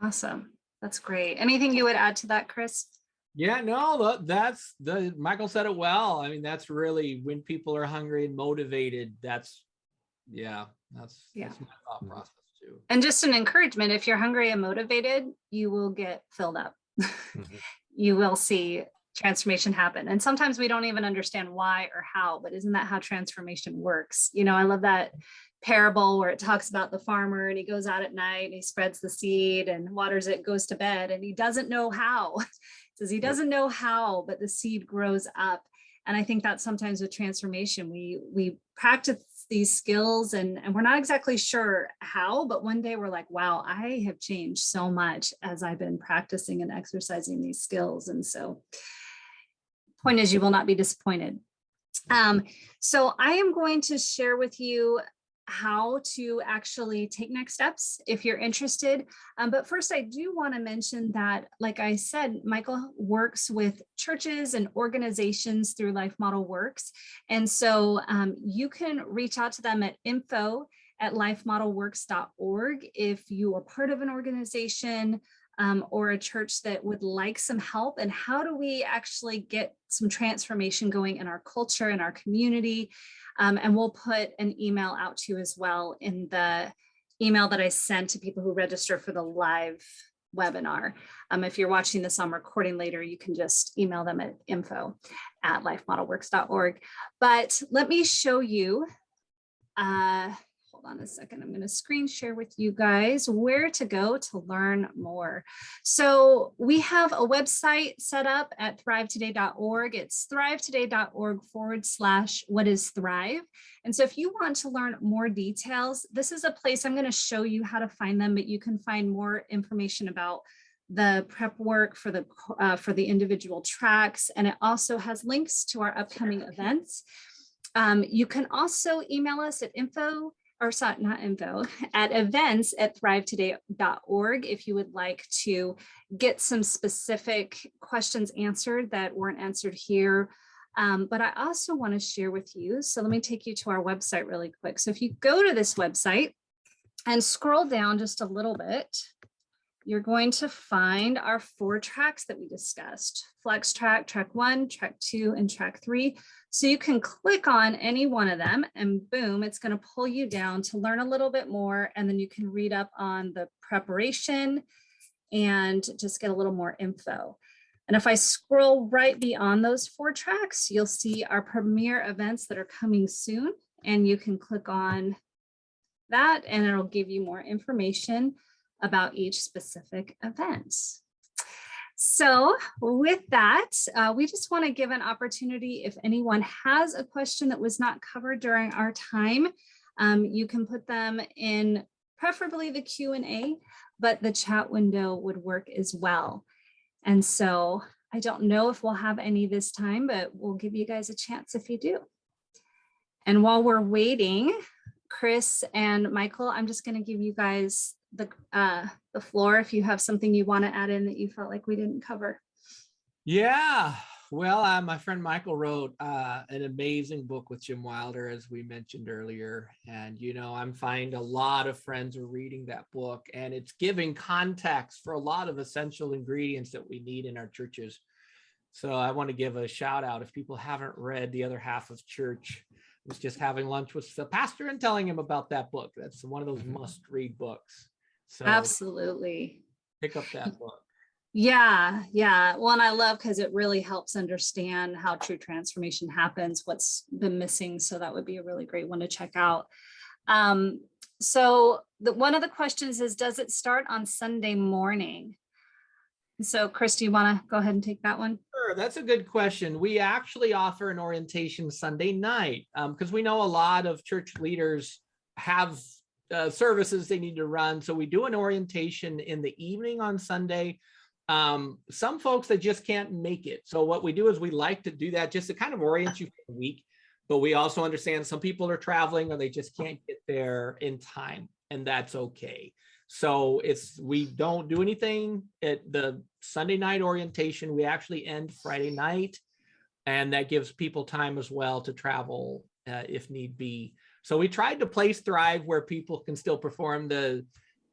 Awesome. That's great. Anything you would add to that, Chris? Yeah, no, Michael said it well. I mean, that's really when people are hungry and motivated. That's my thought process too. And just an encouragement: if you're hungry and motivated, you will get filled up. You will see transformation happen. And sometimes we don't even understand why or how, but isn't that how transformation works? You know, I love that parable where it talks about the farmer, and he goes out at night and he spreads the seed and waters it, goes to bed, and he doesn't know how. Says he doesn't know how, but the seed grows up. And I think that sometimes with transformation, we practice these skills and we're not exactly sure how, but one day we're like, wow, I have changed so much as I've been practicing and exercising these skills. And so point is, you will not be disappointed. So I am going to share with you how to actually take next steps if you're interested. But first, I do want to mention that, like I said, Michael works with churches and organizations through Life Model Works. And so you can reach out to them at info@lifemodelworks.org if you are part of an organization or a church that would like some help, and how do we actually get some transformation going in our culture, in our community. And we'll put an email out to you as well in the email that I sent to people who register for the live webinar. If you're watching this on recording later, you can just email them at info@lifemodelworks.org. But let me show you, hold on a second, I'm going to screen share with you guys where to go to learn more. So we have a website set up at thrivetoday.org. It's thrivetoday.org/what-is-thrive. And so if you want to learn more details, this is a place I'm going to show you how to find them, but you can find more information about the prep work for the individual tracks. And it also has links to our upcoming events. You can also email us at events@thrivetoday.org if you would like to get some specific questions answered that weren't answered here. But I also want to share with you, so let me take you to our website really quick. So if you go to this website and scroll down just a little bit, you're going to find our 4 tracks that we discussed: Flex Track, Track 1, Track 2, and Track 3. So you can click on any one of them and boom, it's going to pull you down to learn a little bit more. And then you can read up on the preparation and just get a little more info. And if I scroll right beyond those 4 tracks, you'll see our premier events that are coming soon. And you can click on that and it'll give you more information about each specific event. So with that, we just want to give an opportunity, if anyone has a question that was not covered during our time, you can put them in preferably the Q&A, but the chat window would work as well. And so I don't know if we'll have any this time, but we'll give you guys a chance if you do. And while we're waiting, Chris and Michael, I'm just going to give you guys the floor if you have something you want to add in that you felt like we didn't cover. Yeah, well, my friend Michael wrote an amazing book with Jim Wilder, as we mentioned earlier. And, you know, I'm finding a lot of friends are reading that book, and it's giving context for a lot of essential ingredients that we need in our churches. So I want to give a shout out if people haven't read The Other Half of Church. I was just having lunch with the pastor and telling him about that book. That's one of those must-read books. So absolutely. Pick up that book. Yeah. Well, and I love because it really helps understand how true transformation happens, what's been missing. So that would be a really great one to check out. So one of the questions is, does it start on Sunday morning? So Chris, do you want to go ahead and take that one? Sure, that's a good question. We actually offer an orientation Sunday night because we know a lot of church leaders have services they need to run. So we do an orientation in the evening on Sunday. Some folks that just can't make it. So what we do is we like to do that just to kind of orient you for the week. But we also understand some people are traveling or they just can't get there in time, and that's okay. So we don't do anything at the Sunday night orientation. We actually end Friday night, and that gives people time as well to travel if need be. So we tried to place Thrive where people can still perform the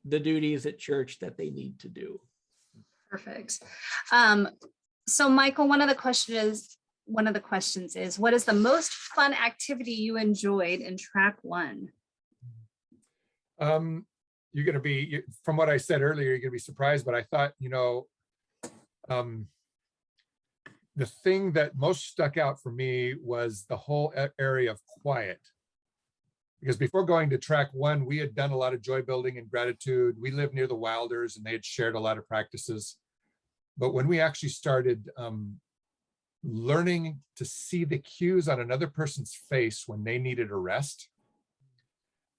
duties at church that they need to do. Perfect. So Michael, one of the questions is, what is the most fun activity you enjoyed in track 1? You're going to be, from what I said earlier, you're going to be surprised, but I thought, you know, the thing that most stuck out for me was the whole area of quiet. Because before going to track 1, we had done a lot of joy building and gratitude. We lived near the Wilders and they had shared a lot of practices. But when we actually started learning to see the cues on another person's face when they needed a rest,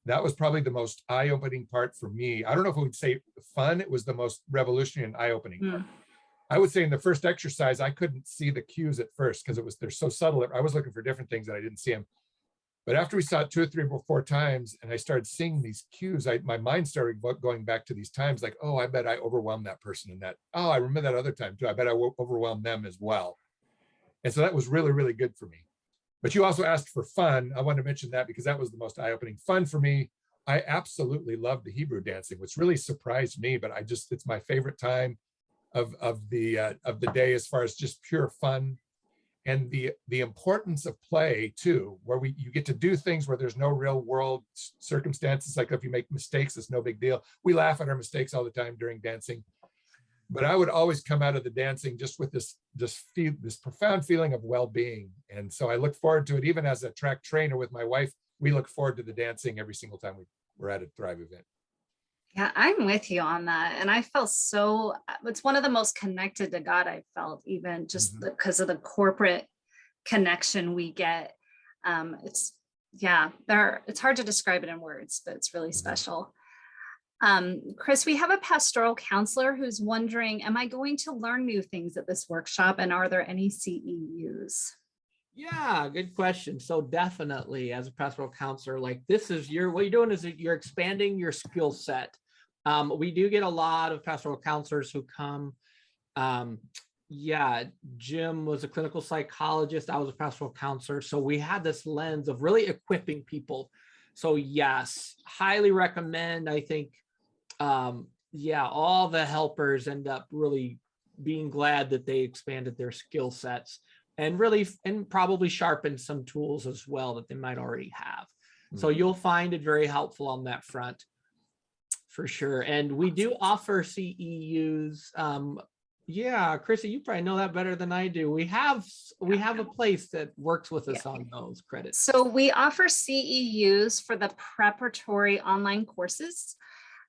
that was probably the most eye-opening part for me. I don't know if we would say fun. It was the most revolutionary and eye-opening part. I would say in the first exercise, I couldn't see the cues at first because they're so subtle. I was looking for different things and I didn't see them. But after we saw it 2 or 3 or 4 times and I started seeing these cues, my mind started going back to these times like, oh, I bet I overwhelmed that person in that. Oh, I remember that other time too. I bet I overwhelmed them as well. And so that was really, really good for me. But you also asked for fun. I wanted to mention that because that was the most eye-opening. Fun for me, I absolutely love the Hebrew dancing, which really surprised me, but it's my favorite time of the day as far as just pure fun. And the importance of play too, where you get to do things where there's no real world circumstances. Like if you make mistakes, it's no big deal. We laugh at our mistakes all the time during dancing, but I would always come out of the dancing just with this profound feeling of well-being. And so I look forward to it. Even as a track trainer with my wife, we look forward to the dancing every single time we're at a Thrive event. Yeah, I'm with you on that. And I felt it's one of the most connected to God I felt, even just because of the corporate connection we get. It's hard to describe it in words, but it's really special. Chris, we have a pastoral counselor who's wondering, am I going to learn new things at this workshop? And are there any CEUs? Yeah, good question. So definitely as a pastoral counselor, like what you're doing is you're expanding your skill set. We do get a lot of pastoral counselors who come. Jim was a clinical psychologist. I was a pastoral counselor. So we had this lens of really equipping people. So yes, highly recommend. I think, all the helpers end up really being glad that they expanded their skill sets. And probably sharpen some tools as well that they might already have. So you'll find it very helpful on that front, for sure. And we do offer CEUs. Chrissy, you probably know that better than I do. We have a place that works with us on those credits. So we offer CEUs for the preparatory online courses,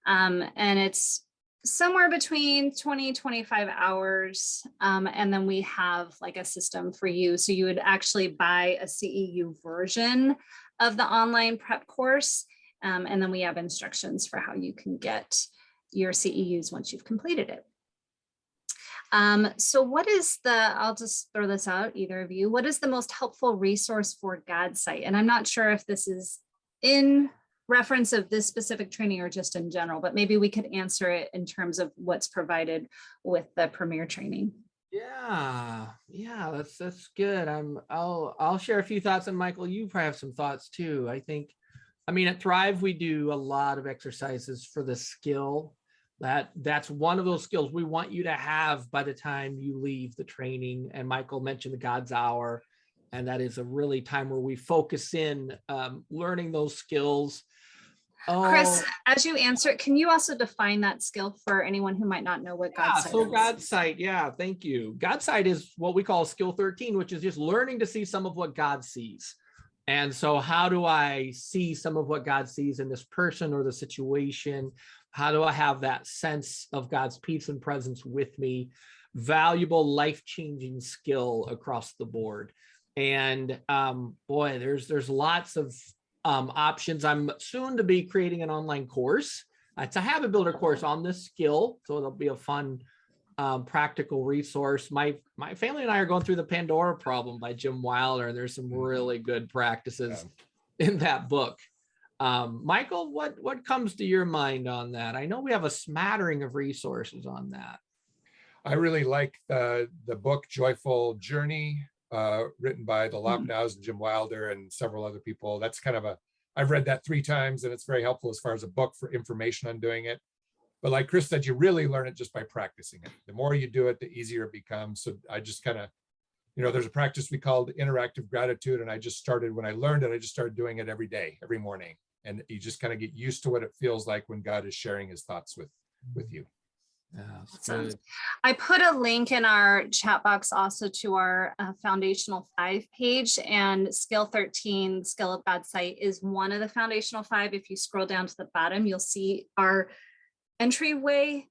and it's somewhere between 20, 25 hours. And then we have like a system for you. So you would actually buy a CEU version of the online prep course. And then we have instructions for how you can get your CEUs once you've completed it. So I'll just throw this out, either of you, what is the most helpful resource for GodSight? And I'm not sure if this is in reference of this specific training or just in general, but maybe we could answer it in terms of what's provided with the Premier training. That's good. I'll share a few thoughts, and Michael, you probably have some thoughts too. At Thrive, we do a lot of exercises for the skill. That's one of those skills we want you to have by the time you leave the training. And Michael mentioned the God's Hour, and that is a really time where we focus in learning those skills. Chris, as you answer, can you also define that skill for anyone who might not know what GodSight is? So GodSight, thank you. GodSight is what we call skill 13, which is just learning to see some of what God sees. And so how do I see some of what God sees in this person or the situation? How do I have that sense of God's peace and presence with me? Valuable, life-changing skill across the board. And there's lots of options. I'm soon to be creating an online course. It's a habit builder course on this skill. So it'll be a fun, practical resource. My family and I are going through the Pandora Problem by Jim Wilder, and there's some really good practices in that book. Michael, what comes to your mind on that? I know we have a smattering of resources on that. I really like the book Joyful Journey, written by the Lopnows and Jim Wilder and several other people. That's I've read that 3 times, and it's very helpful as far as a book for information on doing it. But like Chris said, you really learn it just by practicing it. The more you do it, the easier it becomes. So I just there's a practice we called interactive gratitude. And when I learned it, I just started doing it every day, every morning. And you just kind of get used to what it feels like when God is sharing his thoughts with you. Awesome. I put a link in our chat box also to our foundational 5 page, and skill 13, skill of GodSight, is one of the foundational 5. If you scroll down to the bottom, you'll see our entryway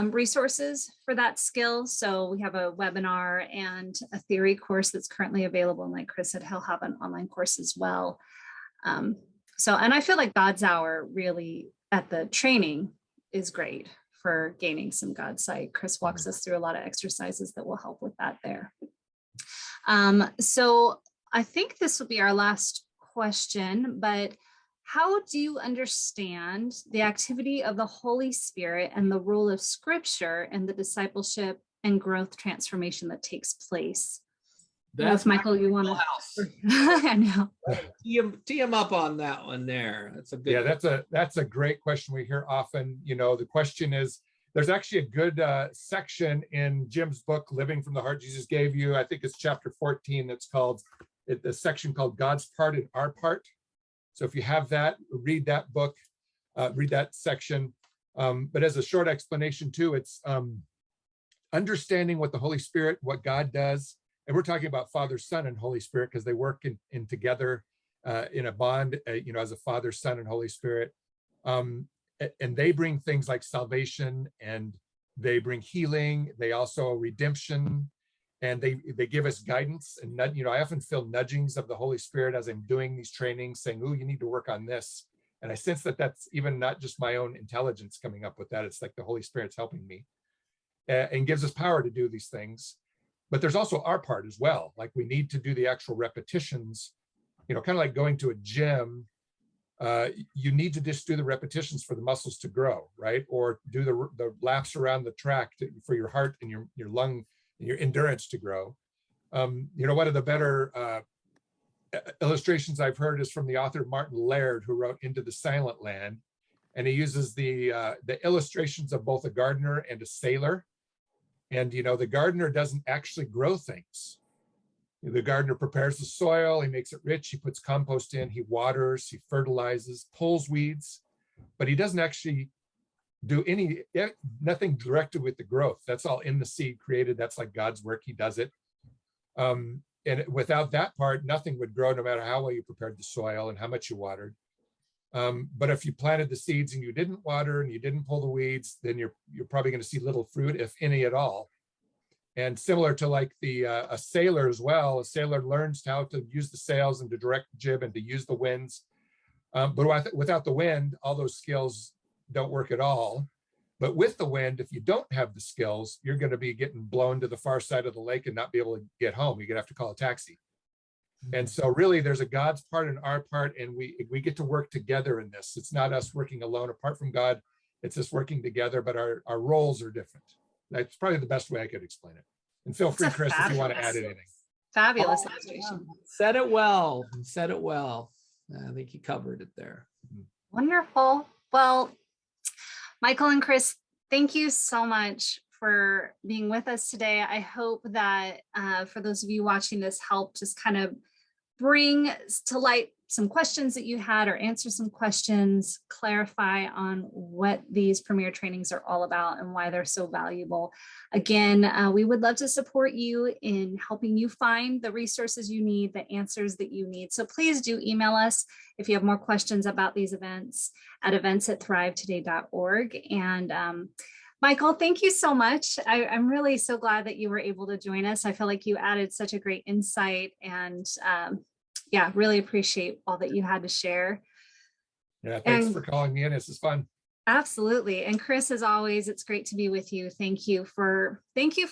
resources for that skill. So we have a webinar and a theory course that's currently available. And like Chris said, he'll have an online course as well. And I feel like God's Hour really at the training is great for gaining some GodSight. Chris walks us through a lot of exercises that will help with that there. So I think this will be our last question, but how do you understand the activity of the Holy Spirit and the role of Scripture in the discipleship and growth transformation that takes place? That's Michael, you want to? house. I know. Tee him up on that one there. That's a good. Yeah, that's a great question we hear often. You know, the question is, there's actually a good section in Jim's book, Living from the Heart Jesus Gave You. I think it's chapter 14. That's called the section called God's Part and Our Part. So if you have that, read that book, read that section. But as a short explanation too, it's understanding what the Holy Spirit, what God does. And we're talking about Father, Son, and Holy Spirit because they work in together in a bond, you know, as a Father, Son, and Holy Spirit. And they bring things like salvation, and they bring healing. They also redemption, and they give us guidance. And you know, I often feel nudgings of the Holy Spirit as I'm doing these trainings, saying, "Oh, you need to work on this." And I sense that that's even not just my own intelligence coming up with that. It's like the Holy Spirit's helping me, and gives us power to do these things. But there's also our part as well. Like we need to do the actual repetitions, you know, kind of like going to a gym. You need to just do the repetitions for the muscles to grow, right? Or do the laps around the track for your heart and your lung and your endurance to grow. You know, one of the better illustrations I've heard is from the author Martin Laird, who wrote Into the Silent Land. And he uses the illustrations of both a gardener and a sailor. And, you know, the gardener doesn't actually grow things. The gardener prepares the soil, he makes it rich, he puts compost in, he waters, he fertilizes, pulls weeds, but he doesn't actually do nothing directed with the growth. That's all in the seed created. That's like God's work, he does it. And without that part, nothing would grow no matter how well you prepared the soil and how much you watered. But if you planted the seeds and you didn't water and you didn't pull the weeds, then you're probably going to see little fruit, if any at all. And similar to like a sailor as well, a sailor learns how to use the sails and to direct the jib and to use the winds. But without the wind, all those skills don't work at all. But with the wind, if you don't have the skills, you're going to be getting blown to the far side of the lake and not be able to get home. You're going to have to call a taxi. And so really there's a God's part and our part, and we get to work together in this. It's not us working alone apart from God. It's us working together, but our roles are different. That's probably the best way I could explain it. And feel free, Chris, if you want to add anything. Fabulous illustration. Said it well. Said it well. I think you covered it there. Wonderful. Well, Michael and Chris, thank you so much for being with us today. I hope that for those of you watching this, helped just kind of bring to light some questions that you had, or answer some questions, clarify on what these premier trainings are all about and why they're so valuable. Again, we would love to support you in helping you find the resources you need, the answers that you need. So please do email us if you have more questions about these events at events@thrivetoday.org. And Michael, thank you so much. I'm really so glad that you were able to join us. I feel like you added such a great insight, and yeah, really appreciate all that you had to share. Yeah, thanks for calling me in. This is fun. Absolutely. And Chris, as always, it's great to be with you. Thank you for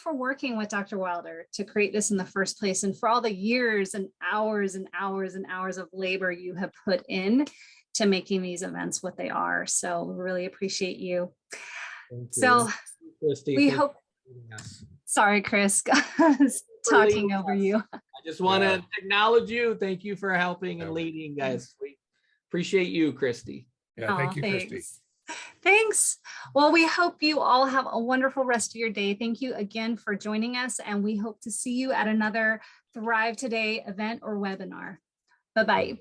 working with Dr. Wilder to create this in the first place, and for all the years and hours and hours and hours of labor you have put in to making these events what they are. So we really appreciate you. So we hope, sorry, Chris, talking over you. I just want to acknowledge you. Thank you for helping and leading, guys. We appreciate you, Christy. Yeah, thank you, thanks. Christy. Thanks. Well, we hope you all have a wonderful rest of your day. Thank you again for joining us, and we hope to see you at another Thrive Today event or webinar. Bye-bye.